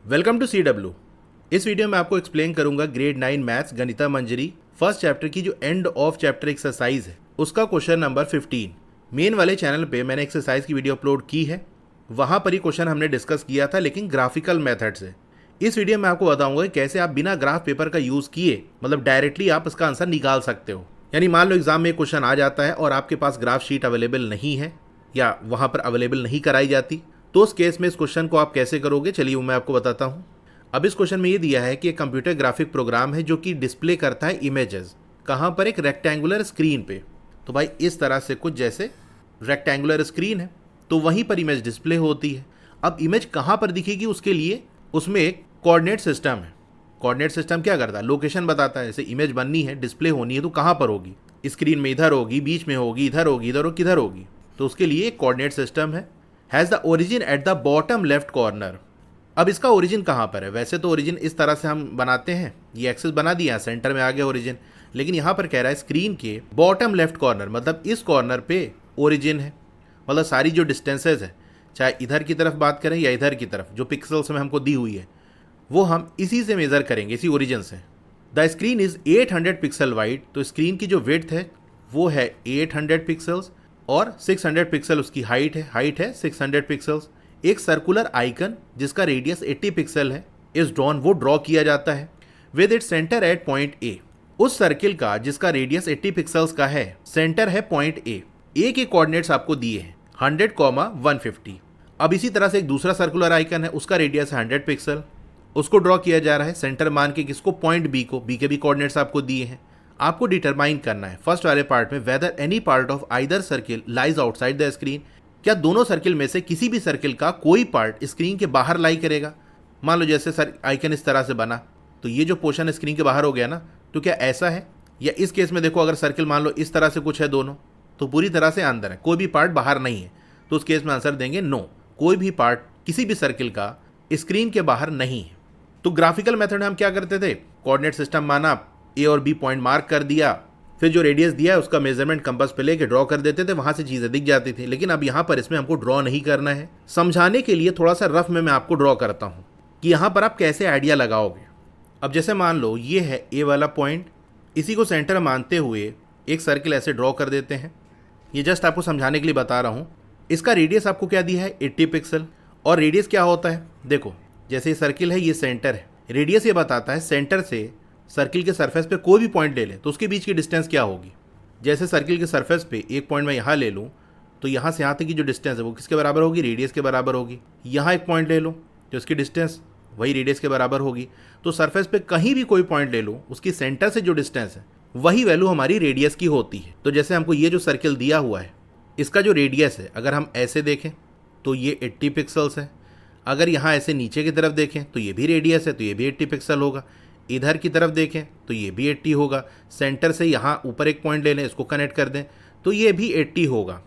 Welcome to CW। इस video में आपको एक्सप्लेन करूंगा grade 9 maths Ganita Manjari first chapter की जो एंड ऑफ चैप्टर एक्सरसाइज है उसका क्वेश्चन नंबर 15। मेन वाले चैनल पे मैंने एक्सरसाइज की वीडियो अपलोड की है, वहां पर ही क्वेश्चन हमने डिस्कस किया था लेकिन ग्राफिकल मेथड से। इस वीडियो में आपको बताऊंगा कैसे आप बिना ग्राफ पेपर का यूज़ किए मतलब डायरेक्टली आप इसका आंसर निकाल सकते हो। यानी मान लो एग्जाम में क्वेश्चन आ जाता है और आपके पास ग्राफ शीट अवेलेबल नहीं है या वहाँ पर अवेलेबल नहीं कराई जाती, तो उस केस में इस क्वेश्चन को आप कैसे करोगे, चलिए वो मैं आपको बताता हूँ। अब इस क्वेश्चन में ये दिया है कि एक कंप्यूटर ग्राफिक प्रोग्राम है जो कि डिस्प्ले करता है इमेजेस। कहाँ पर? एक रेक्टेंगुलर स्क्रीन पे। तो भाई इस तरह से कुछ जैसे रेक्टेंगुलर स्क्रीन है तो वहीं पर इमेज डिस्प्ले होती है। अब इमेज कहाँ पर दिखेगी उसके लिए उसमें एक कोऑर्डिनेट सिस्टम है। कोऑर्डिनेट सिस्टम क्या करता है? लोकेशन बताता है। जैसे इमेज बननी है, डिस्प्ले होनी है तो कहाँ पर होगी? स्क्रीन में इधर होगी, बीच में होगी, इधर होगी, इधर होगी, किधर होगी? तो उसके लिए एक कोऑर्डिनेट सिस्टम है। Has the origin at the bottom left corner. अब इसका ओरिजिन कहाँ पर है? वैसे तो ओरिजिन इस तरह से हम बनाते हैं, ये एक्सेस बना दिया, सेंटर में आ गया ओरिजिन, लेकिन यहाँ पर कह रहा है स्क्रीन के बॉटम लेफ्ट कॉर्नर, मतलब इस कॉर्नर पे ओरिजिन है। मतलब सारी जो डिस्टेंसेज है, चाहे इधर की तरफ बात करें या इधर की तरफ, जो पिक्सल्स में हमको दी हुई है वो हम इसी से मेज़र करेंगे, इसी ओरिजिन से। The screen is 800 pixel wide. तो स्क्रीन की जो विड्थ है वो है 800 पिक्सल्स और 600 पिक्सल उसकी हाइट है 600 पिक्सल्स। एक सर्कुलर आइकन जिसका रेडियस 80 पिक्सल है इस ड्रॉन, वो ड्रॉ किया जाता है with it centre at point A. उस सर्किल का जिसका रेडियस 80 पिक्सल्स का है, सेंटर है पॉइंट ए। ए के कोऑर्डिनेट्स आपको दिए हैं 100, 150। अब इसी तरह से एक दूसरा सर्कुलर आइकन है, उसका रेडियस है 100 पिक्सल, उसको ड्रॉ किया जा रहा है सेंटर मान के किसको? पॉइंट बी को। बी के भी कोऑर्डिनेट्स आपको दिए हैं। आपको डिटरमाइन करना है फर्स्ट वाले पार्ट में whether any part of either circle lies outside the screen. क्या दोनों सर्किल में से किसी भी सर्किल का कोई पार्ट स्क्रीन के बाहर लाई करेगा? मान लो जैसे सर आइकन इस तरह से बना तो ये जो पोर्शन स्क्रीन के बाहर हो गया ना, तो क्या ऐसा है? या इस केस में देखो, अगर सर्किल मान लो इस तरह से कुछ है दोनों, तो पूरी तरह से अंदर है, कोई भी पार्ट बाहर नहीं है। तो उस केस में आंसर देंगे नो, कोई भी पार्ट किसी भी सर्किल का स्क्रीन के बाहर नहीं है। तो ग्राफिकल मेथड में हम क्या करते थे? कोऑर्डिनेट सिस्टम माना, ए और बी पॉइंट मार्क कर दिया, फिर जो रेडियस दिया है उसका मेजरमेंट कंपास पे लेके ड्रॉ कर देते थे, वहां से चीज़ें दिख जाती थी। लेकिन अब यहाँ पर इसमें हमको ड्रॉ नहीं करना है। समझाने के लिए थोड़ा सा रफ में मैं आपको ड्रॉ करता हूँ कि यहाँ पर आप कैसे आइडिया लगाओगे। अब जैसे मान लो ये है ए वाला पॉइंट, इसी को सेंटर मानते हुए एक सर्किल ऐसे ड्रॉ कर देते हैं। ये जस्ट आपको समझाने के लिए बता रहा हूँ। इसका रेडियस आपको क्या दिया है? 80 पिक्सल। और रेडियस क्या होता है? देखो, जैसे ये सर्किल है, ये सेंटर है, रेडियस ये बताता है सेंटर से सर्किल के सरफेस पे कोई भी पॉइंट ले ले तो उसके बीच की डिस्टेंस क्या होगी। जैसे सर्किल के सरफेस पे एक पॉइंट मैं यहाँ ले लूँ तो यहाँ से यहाँ तक की जो डिस्टेंस है वो किसके बराबर होगी? रेडियस के बराबर होगी। यहाँ एक पॉइंट ले लो तो उसकी डिस्टेंस वही रेडियस के बराबर होगी। तो सरफेस पे कहीं भी कोई पॉइंट ले लो, उसकी सेंटर से जो डिस्टेंस है वही वैल्यू हमारी रेडियस की होती है। तो जैसे हमको ये जो सर्किल दिया हुआ है इसका जो रेडियस है, अगर हम ऐसे देखें तो ये 80 पिक्सल्स है। अगर यहाँ ऐसे नीचे की तरफ देखें तो ये भी रेडियस है, तो ये भी 80 पिक्सल होगा। इधर की तरफ देखें तो ये भी 80 होगा। सेंटर से यहाँ ऊपर एक पॉइंट ले लें, इसको कनेक्ट कर दें तो ये भी 80 होगा।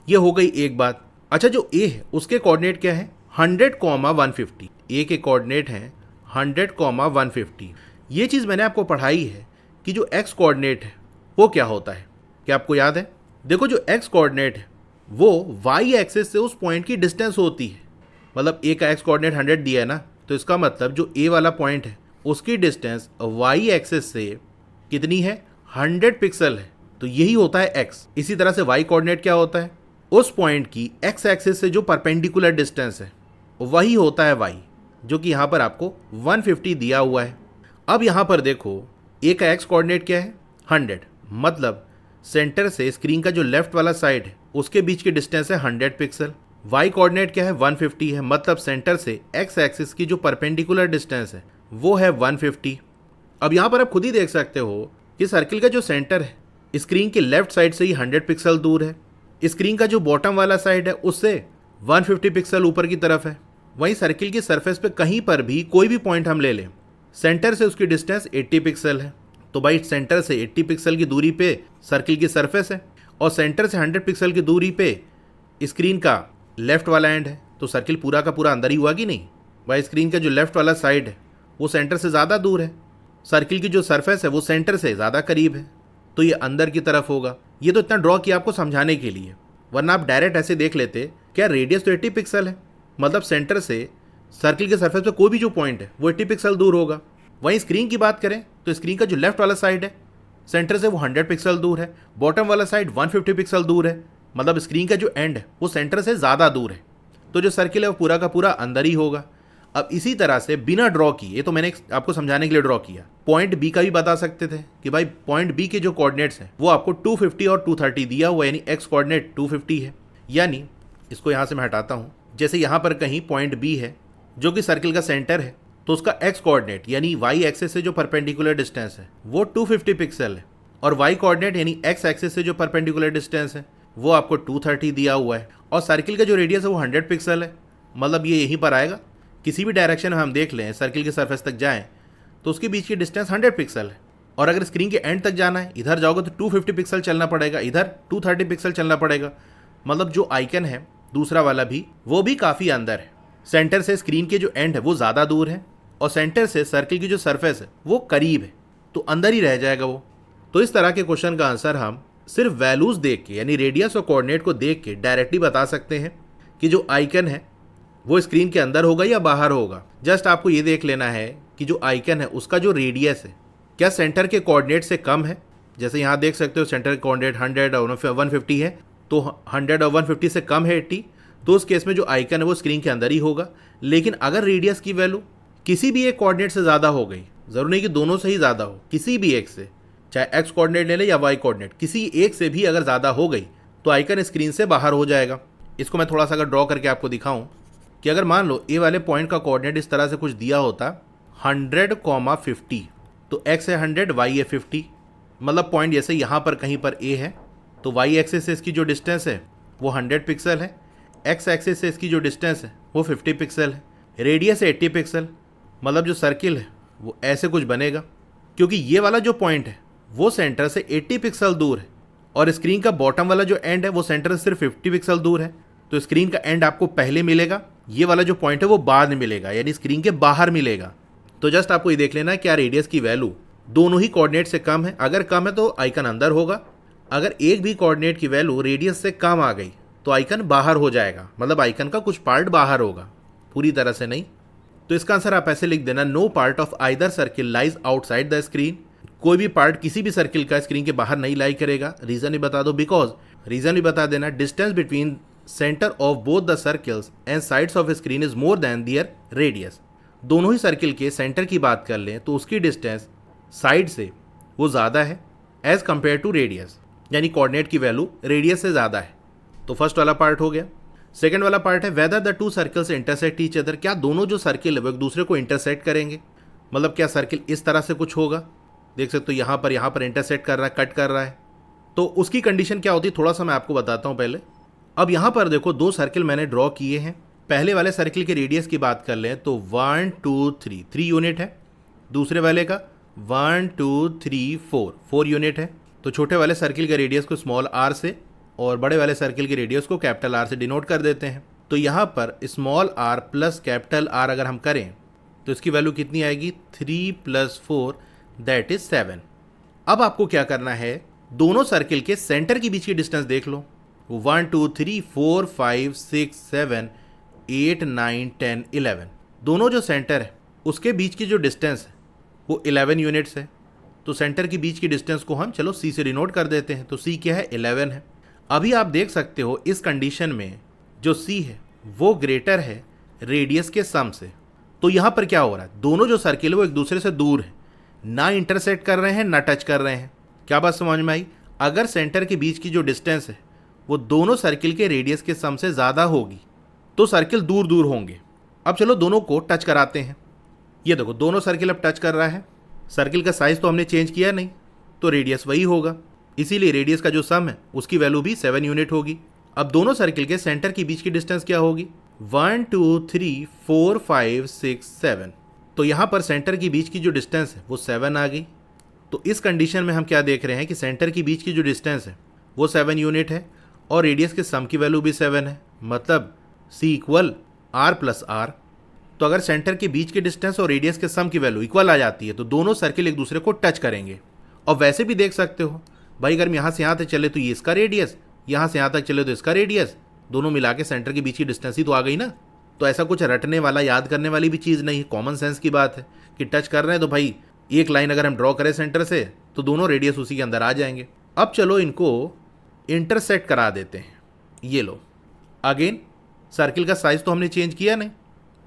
ये हो गई एक बात। अच्छा, जो ए है उसके कोऑर्डिनेट क्या है? 100, 150। ए के कोऑर्डिनेट हैं 100, 150। ये चीज़ मैंने आपको पढ़ाई है कि जो एक्स कोऑर्डिनेट है वो क्या होता है, क्या आपको याद है? देखो, जो एक्स कोऑर्डिनेट है वो वाई एक्सिस से उस पॉइंट की डिस्टेंस होती है। मतलब ए का एक्स कोऑर्डिनेट 100 दिया है ना, तो इसका मतलब जो ए वाला पॉइंट है उसकी डिस्टेंस वाई एक्सिस से कितनी है? 100 पिक्सल है। तो यही होता है एक्स। इसी तरह से वाई कोऑर्डिनेट क्या होता है? उस पॉइंट की एक्स एक्सिस से जो परपेंडिकुलर डिस्टेंस है वही होता है वाई, जो कि यहाँ पर आपको 150 दिया हुआ है। अब यहाँ पर देखो, ए का एक्स कोऑर्डिनेट क्या है? 100। मतलब सेंटर से स्क्रीन का जो लेफ्ट वाला साइड है उसके बीच की डिस्टेंस है 100 पिक्सल। वाई कोऑर्डिनेट क्या है? 150 है। मतलब सेंटर से एक्स एक्सिस की जो परपेंडिकुलर डिस्टेंस है वो है 150। अब यहाँ पर आप खुद ही देख सकते हो कि सर्किल का जो सेंटर है स्क्रीन के लेफ्ट साइड से ही 100 पिक्सल दूर है। स्क्रीन का जो बॉटम वाला साइड है उससे 150 पिक्सल ऊपर की तरफ है। वहीं सर्किल की सरफेस पे कहीं पर भी कोई भी पॉइंट हम ले लें, सेंटर से उसकी डिस्टेंस 80 पिक्सल है। तो भाई सेंटर से 80 पिक्सल की दूरी पे सर्किल की सरफेस है और सेंटर से 100 पिक्सल की दूरी पे स्क्रीन का लेफ्ट वाला एंड है। तो सर्किल पूरा का पूरा अंदर ही हुआ कि नहीं? भाई स्क्रीन का जो लेफ्ट वाला साइड है वो सेंटर से ज़्यादा दूर है, सर्किल की जो सरफेस है वो सेंटर से ज़्यादा करीब है, तो ये अंदर की तरफ होगा। ये तो इतना ड्रॉ किया आपको समझाने के लिए, वरना आप डायरेक्ट ऐसे देख लेते। क्या रेडियस तो 80 पिक्सल है, मतलब सेंटर से सर्किल के सरफेस पे कोई भी जो पॉइंट है वो 80 पिक्सल दूर होगा। वहीं स्क्रीन की बात करें तो स्क्रीन का जो लेफ्ट वाला साइड है सेंटर से वो 100 पिक्सल दूर है, बॉटम वाला साइड 150 पिक्सल दूर है, मतलब स्क्रीन का जो एंड है वो सेंटर से ज़्यादा दूर है। तो जो सर्किल है वो पूरा का पूरा अंदर ही होगा। अब इसी तरह से बिना ड्रॉ किए, ये तो मैंने आपको समझाने के लिए ड्रॉ किया, पॉइंट बी का भी बता सकते थे कि भाई पॉइंट बी के जो कोऑर्डिनेट्स हैं वो आपको 250 और 230 दिया हुआ, यानी एक्स कोऑर्डिनेट 250 है। यानी इसको यहाँ से मैं हटाता हूँ, जैसे यहाँ पर कहीं पॉइंट बी है जो कि सर्किल का सेंटर है, तो उसका एक्स कोऑर्डिनेट यानी वाई एक्सिस से जो परपेंडिकुलर डिस्टेंस है वो 250 पिक्सल है, और वाई कोऑर्डिनेट यानी एक्स एक्सिस से जो परपेंडिकुलर डिस्टेंस है वो आपको 230 दिया हुआ है, और सर्किल का जो रेडियस है वो 100 पिक्सल है, मतलब ये यहीं पर आएगा। किसी भी डायरेक्शन में हम देख लें, सर्किल के सरफेस तक जाएं तो उसके बीच की डिस्टेंस 100 पिक्सल है, और अगर स्क्रीन के एंड तक जाना है, इधर जाओगे तो 250 पिक्सल चलना पड़ेगा, इधर 230 पिक्सल चलना पड़ेगा, मतलब जो आइकन है दूसरा वाला भी वो भी काफ़ी अंदर है। सेंटर से स्क्रीन के जो एंड है वो ज़्यादा दूर है, और सेंटर से सर्किल की जो सरफेस है वो करीब है, तो अंदर ही रह जाएगा वो। तो इस तरह के क्वेश्चन का आंसर हम सिर्फ वैल्यूज़ देख के, यानी रेडियस और कोऑर्डिनेट को देख के डायरेक्टली बता सकते हैं कि जो आइकन है वो स्क्रीन के अंदर होगा या बाहर होगा। जस्ट आपको ये देख लेना है कि जो आइकन है उसका जो रेडियस है क्या सेंटर के कोऑर्डिनेट से कम है। जैसे यहाँ देख सकते हो सेंटर कोऑर्डिनेट 100 और 150 है, तो 100 और 150 से कम है 80, तो उस केस में जो आइकन है वो स्क्रीन के अंदर ही होगा। लेकिन अगर रेडियस की वैल्यू किसी भी एक कोऑर्डिनेट से ज़्यादा हो गई, ज़रूरी नहीं कि दोनों से ही ज़्यादा हो, किसी भी एक से, चाहे एक्स कोऑर्डिनेट ले ले या वाई कोऑर्डिनेट, किसी एक से भी अगर ज़्यादा हो गई तो आइकन स्क्रीन से बाहर हो जाएगा। इसको मैं थोड़ा सा अगर ड्रॉ करके आपको दिखाऊं कि अगर मान लो ए वाले पॉइंट का कोऑर्डिनेट इस तरह से कुछ दिया होता 100,50, तो एक्स है 100, वाई है 50, मतलब पॉइंट जैसे यहाँ पर कहीं पर ए है तो वाई एक्सिस से इसकी जो डिस्टेंस है वो 100 पिक्सल है, एक्स एक्सिस से इसकी जो डिस्टेंस है वो 50 पिक्सल है, रेडियस है 80 पिक्सल, मतलब जो सर्किल है वो ऐसे कुछ बनेगा। क्योंकि ये वाला जो पॉइंट है वो सेंटर से 80 पिक्सल दूर है, और स्क्रीन का बॉटम वाला जो एंड है वो सेंटर से सिर्फ 50 पिक्सल दूर है, तो स्क्रीन का एंड आपको पहले मिलेगा, ये वाला जो पॉइंट है वो बाद में मिलेगा, यानी स्क्रीन के बाहर मिलेगा। तो जस्ट आपको ये देख लेना है क्या रेडियस की वैल्यू दोनों ही कोऑर्डिनेट से कम है। अगर कम है तो आइकन अंदर होगा, अगर एक भी कोऑर्डिनेट की वैल्यू रेडियस से कम आ गई तो आइकन बाहर हो जाएगा, मतलब आइकन का कुछ पार्ट बाहर होगा, पूरी तरह से नहीं। तो इसका आंसर आप ऐसे लिख देना, no part of either circle lies outside the screen. कोई भी पार्ट किसी भी सर्किल का स्क्रीन के बाहर नहीं लाई करेगा। रीजन भी बता दो, बिकॉज रीजन भी बता देना, distance between centre of both the circles and sides of screen is more than their radius. दोनों ही सर्किल के सेंटर की बात कर लें तो उसकी डिस्टेंस साइड से वो ज़्यादा है एज कंपेयर टू रेडियस, यानी कोऑर्डिनेट की वैल्यू रेडियस से ज़्यादा है। तो फर्स्ट वाला पार्ट हो गया। सेकंड वाला पार्ट है whether the two circles intersect each other, क्या दोनों जो सर्किल है वो एक दूसरे को इंटरसेक्ट करेंगे, मतलब क्या सर्किल इस तरह से कुछ होगा, देख सकते हो यहाँ पर इंटरसेक्ट कर रहा है, कट कर रहा है, तो उसकी कंडीशन क्या होती है थोड़ा सा मैं आपको बताता हूँ पहले। अब यहाँ पर देखो दो सर्किल मैंने ड्रॉ किए हैं। पहले वाले सर्किल के रेडियस की बात कर लें तो 1 2 3 यूनिट है, दूसरे वाले का 1 2 3 4 यूनिट है। तो छोटे वाले सर्किल के रेडियस को स्मॉल आर से और बड़े वाले सर्किल के रेडियस को कैपिटल आर से डिनोट कर देते हैं। तो यहाँ पर small R plus capital R अगर हम करें तो इसकी वैल्यू कितनी आएगी, 3 + 4 दैट इज 7। अब आपको क्या करना है, दोनों सर्किल के सेंटर के बीच की डिस्टेंस देख लो, 1 2 3 4 5 6 7 8 9 10 11, दोनों जो सेंटर है उसके बीच की जो डिस्टेंस है वो 11 यूनिट्स है। तो सेंटर के बीच की डिस्टेंस को हम चलो सी से डिनोट कर देते हैं, तो सी क्या है, 11 है। अभी आप देख सकते हो इस कंडीशन में जो सी है वो ग्रेटर है रेडियस के सम से। तो यहाँ पर क्या हो रहा है, दोनों जो सर्किल है वो एक दूसरे से दूर है, ना इंटरसेक्ट कर रहे हैं ना टच कर रहे हैं। क्या बात समझ में आई? अगर सेंटर के बीच की जो डिस्टेंस है वो दोनों सर्किल के रेडियस के सम से ज़्यादा होगी तो सर्किल दूर दूर होंगे। अब चलो दोनों को टच कराते हैं। ये देखो दोनों सर्किल अब टच कर रहा है, सर्किल का साइज तो हमने चेंज किया नहीं, तो रेडियस वही होगा, इसीलिए रेडियस का जो सम है उसकी वैल्यू भी 7 यूनिट होगी। अब दोनों सर्किल के सेंटर के बीच की डिस्टेंस क्या होगी, 1 2 3 4 5 6 7। तो यहाँ पर सेंटर के बीच की जो डिस्टेंस है वो 7 आ गई। तो इस कंडीशन में हम क्या देख रहे हैं कि सेंटर के बीच की जो डिस्टेंस है वो 7 यूनिट है और रेडियस के सम की वैल्यू भी 7 है, मतलब C = R + R। तो अगर सेंटर के बीच के डिस्टेंस और रेडियस के सम की वैल्यू इक्वल आ जाती है तो दोनों सर्किल एक दूसरे को टच करेंगे। और वैसे भी देख सकते हो भाई, अगर हम यहाँ से यहाँ तक चले तो ये इसका रेडियस, यहाँ से यहाँ तक चले तो इसका रेडियस, दोनों मिला के सेंटर के बीच की डिस्टेंस ही तो आ गई ना। तो ऐसा कुछ रटने वाला याद करने वाली भी चीज़ नहीं है, कॉमन सेंस की बात है कि टच कर रहे हैं तो भाई एक लाइन अगर हम ड्रॉ करें सेंटर से तो दोनों रेडियस उसी के अंदर आ जाएंगे। अब चलो इनको इंटरसेक्ट करा देते हैं। ये लो, अगेन सर्किल का साइज तो हमने चेंज किया नहीं,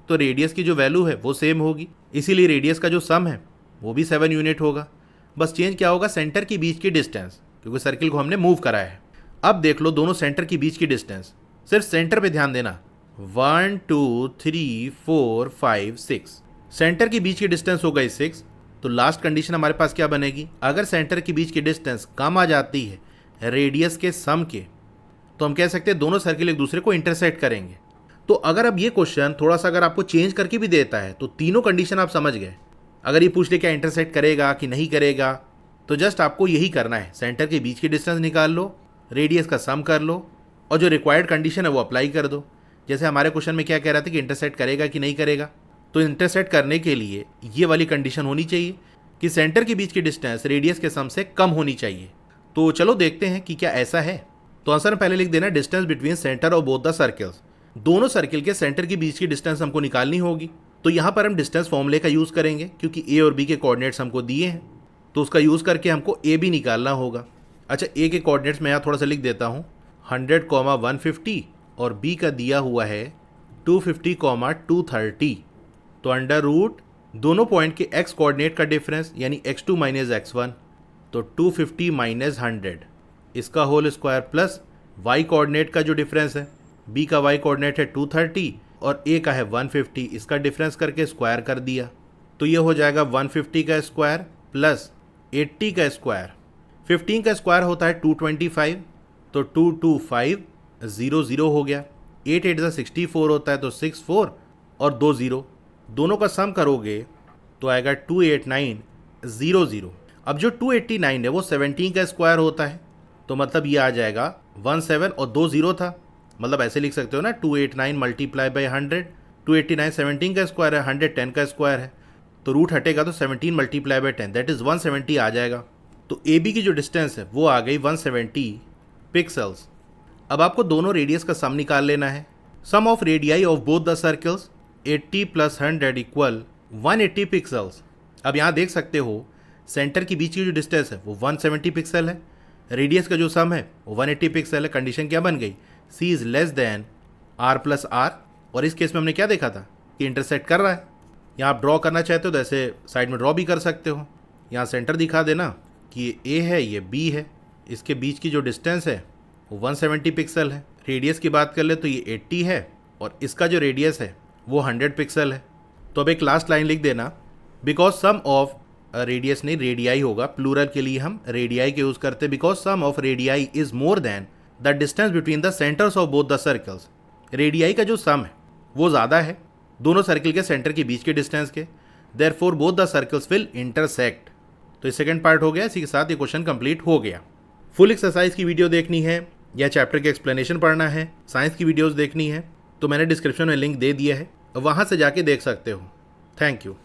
तो रेडियस की जो वैल्यू है वो सेम होगी, इसीलिए रेडियस का जो सम है वो भी 7 यूनिट होगा। बस चेंज क्या होगा, सेंटर के बीच की डिस्टेंस, क्योंकि सर्किल को हमने मूव कराया है। अब देख लो दोनों सेंटर के बीच की डिस्टेंस, सिर्फ सेंटर पे ध्यान देना, 1 2 3 4 5 6, सेंटर के बीच की डिस्टेंस हो गई 6। तो लास्ट कंडीशन हमारे पास क्या बनेगी, अगर सेंटर के बीच की डिस्टेंस कम आ जाती है रेडियस के सम के, तो हम कह सकते हैं दोनों सर्किल एक दूसरे को इंटरसेक्ट करेंगे। तो अगर अब ये क्वेश्चन थोड़ा सा अगर आपको चेंज करके भी देता है तो तीनों कंडीशन आप समझ गए। अगर ये पूछ ले क्या इंटरसेक्ट करेगा कि नहीं करेगा, तो जस्ट आपको यही करना है, सेंटर के बीच की डिस्टेंस निकाल लो, रेडियस का सम कर लो और जो रिक्वायर्ड कंडीशन है वो अप्लाई कर दो। जैसे हमारे क्वेश्चन में क्या कह रहा था कि इंटरसेक्ट करेगा कि नहीं करेगा, तो इंटरसेक्ट करने के लिए ये वाली कंडीशन होनी चाहिए कि सेंटर के बीच की डिस्टेंस रेडियस के सम से कम होनी चाहिए। तो चलो देखते हैं कि क्या ऐसा है। तो आंसर में पहले लिख देना डिस्टेंस बिटवीन सेंटर और बोथ द सर्कल्स। दोनों सर्किल के सेंटर के बीच की डिस्टेंस हमको निकालनी होगी, तो यहाँ पर हम डिस्टेंस फॉर्मूले का यूज़ करेंगे क्योंकि ए और बी के कोऑर्डिनेट्स हमको दिए हैं, तो उसका यूज़ करके हमको ए भी निकालना होगा। अच्छा, ए के कोऑर्डिनेट्स मैं यहाँ थोड़ा सा लिख देता हूँ, 100, 150 और बी का दिया हुआ है 250, 230। तो अंडर रूट दोनों पॉइंट के एक्स कोऑर्डिनेट का डिफरेंस यानी x2 माइनस x1, तो 250 माइनस 100 इसका whole square plus y coordinate का जो डिफरेंस है, b का y कोऑर्डिनेट है 230 और a का है 150, इसका डिफरेंस करके स्क्वायर कर दिया, तो ये हो जाएगा 150 का स्क्वायर प्लस 80 का स्क्वायर। 15 का स्क्वायर होता है 225, तो 22500 हो गया। 8 8 64 होता है, तो 64 और 2 0, दोनों का सम करोगे तो आएगा 28900। अब जो 289 है वो 17 का स्क्वायर होता है, तो मतलब ये आ जाएगा 17 और 2 0 था, मतलब ऐसे लिख सकते हो ना 289 मल्टीप्लाई बाई 100। 289 17 का स्क्वायर है, 100 10 का स्क्वायर है, तो रूट हटेगा तो 17 मल्टीप्लाई बाई 10 दैट इज़ 170 आ जाएगा। तो ए बी की जो डिस्टेंस है वो आ गई 170 पिक्सल्स। अब आपको दोनों रेडियस का सम निकाल लेना है। Sum of radii of both the circles 80 plus 100 equal 180 pixels. अब यहाँ देख सकते हो सेंटर के बीच की जो डिस्टेंस है वो 170 पिक्सल है, रेडियस का जो सम है वो 180 पिक्सल है। कंडीशन क्या बन गई, C is less than R plus R, और इस केस में हमने क्या देखा था कि इंटरसेक्ट कर रहा है। यहाँ आप ड्रॉ करना चाहते हो तो ऐसे साइड में ड्रॉ भी कर सकते हो। यहाँ सेंटर दिखा देना कि ये A है ये B है, इसके बीच की जो डिस्टेंस है वो 170 पिक्सल है। रेडियस की बात कर ले तो ये 80 है और इसका जो रेडियस है वो 100 पिक्सल है। तो अब एक लास्ट लाइन लिख देना, बिकॉज सम ऑफ रेडियस नहीं रेडियाई होगा, प्लूरल के लिए हम रेडियाई के यूज़ करते हैं, because sum of radii is more than the distance between the centres of both the circles. Radii का जो सम है वो ज़्यादा है दोनों सर्किल के सेंटर के बीच के डिस्टेंस के, therefore both the circles will intersect. तो ये सेकंड पार्ट हो गया, इसी के साथ ये क्वेश्चन कंप्लीट हो गया। फुल एक्सरसाइज की वीडियो देखनी है या चैप्टर के एक्सप्लेनेशन पढ़ना है, साइंस की वीडियोज़ देखनी है, तो मैंने डिस्क्रिप्शन में लिंक दे दिया है, वहाँ से जाके देख सकते हो। Thank you.